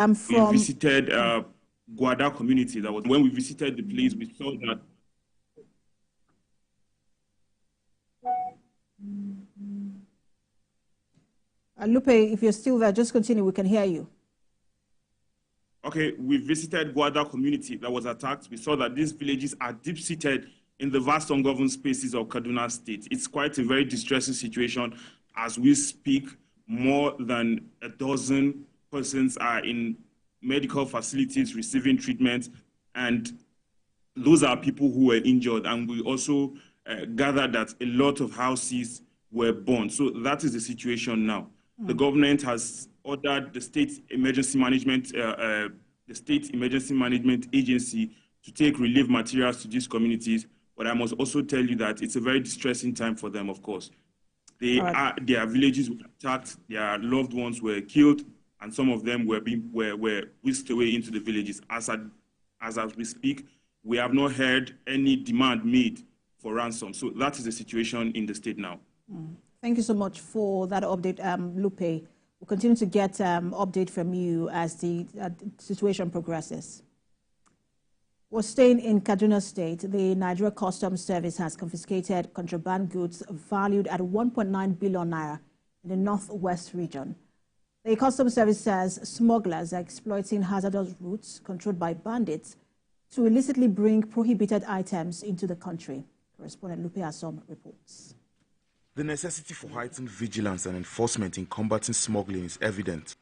We visited Guada community. That was when we visited the place, we saw that. Lupe, if you're still there, just continue. We can hear you. Okay, we visited Guada community that was attacked. We saw that these villages are deep-seated in the vast ungoverned spaces of Kaduna State. It's quite a very distressing situation. As we speak, more than a dozen persons are in medical facilities receiving treatment, and those are people who were injured. And we also gathered that a lot of houses were burned. So that is the situation now. The government has ordered the State Emergency Management Agency to take relief materials to these communities. But I must also tell you that it's a very distressing time for them, of course. Their villages were attacked, their loved ones were killed, and some of them were whisked away into the villages. As we speak, we have not heard any demand made for ransom. So that is the situation in the state now. Thank you so much for that update, Lupe. We'll continue to get update from you as the situation progresses. We're staying in Kaduna State. The Nigerian Customs Service has confiscated contraband goods valued at 1.9 billion naira in the northwest region. The Customs Service says smugglers are exploiting hazardous routes controlled by bandits to illicitly bring prohibited items into the country. Correspondent Lupe Asom reports. The necessity for heightened vigilance and enforcement in combating smuggling is evident,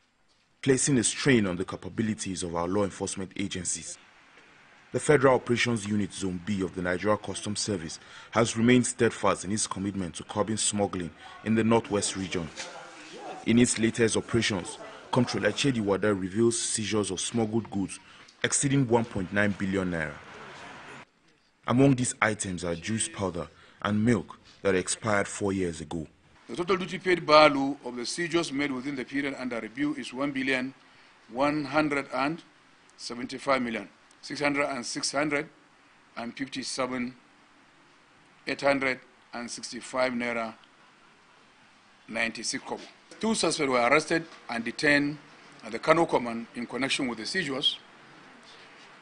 placing a strain on the capabilities of our law enforcement agencies. The Federal Operations Unit Zone B of the Nigerian Customs Service has remained steadfast in its commitment to curbing smuggling in the northwest region. In its latest operations, Comptroller Chedi Wada reveals seizures of smuggled goods exceeding 1.9 billion naira. Among these items are juice powder and milk that expired 4 years ago. The total duty paid value of the seizures made within the period under review is 1,175,657,865 naira 96 kobo. 2 suspects were arrested and detained at the Kano Command in connection with the seizures,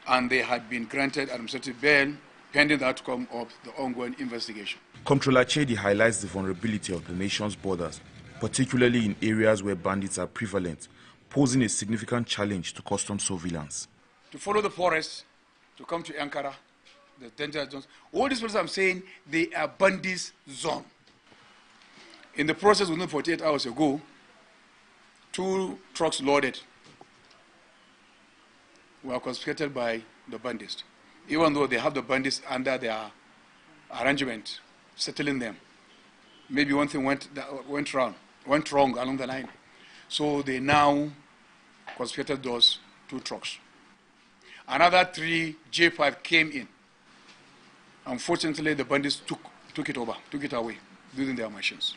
and they had been granted administrative bail pending the outcome of the ongoing investigation. Comptroller Chedi highlights the vulnerability of the nation's borders, particularly in areas where bandits are prevalent, posing a significant challenge to customs surveillance. To follow the forest, to come to Ankara, the danger zones, all these places I'm saying, they are bandits' zone. In the process within 48 hours ago, 2 trucks loaded were confiscated by the bandits, even though they have the bandits under their arrangement, settling them. Maybe one thing went wrong along the line. So they now confiscated those 2 trucks. Another 3 J5 came in. Unfortunately, the bandits took it away using their machines.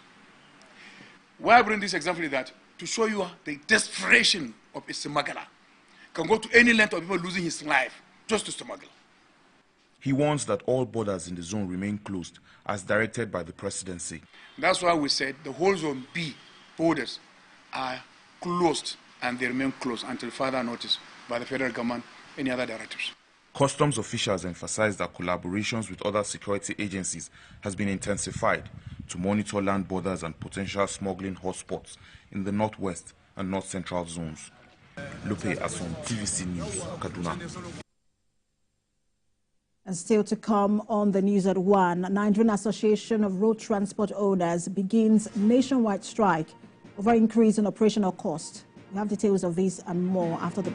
Why I bring this example is that to show you the desperation of a smuggler. Can go to any length of people losing his life just to smuggle. He warns that all borders in the zone remain closed as directed by the presidency. That's why we said the whole zone B borders are closed, and they remain closed until further notice by the federal government, any other directives. Customs officials emphasized that collaborations with other security agencies has been intensified to monitor land borders and potential smuggling hotspots in the northwest and north central zones. Lupe Asom, TVC News, Kaduna. And still to come on the news at 1, Nigerian Association of Road Transport Owners begins nationwide strike over increase in operational cost. We have details of this and more after the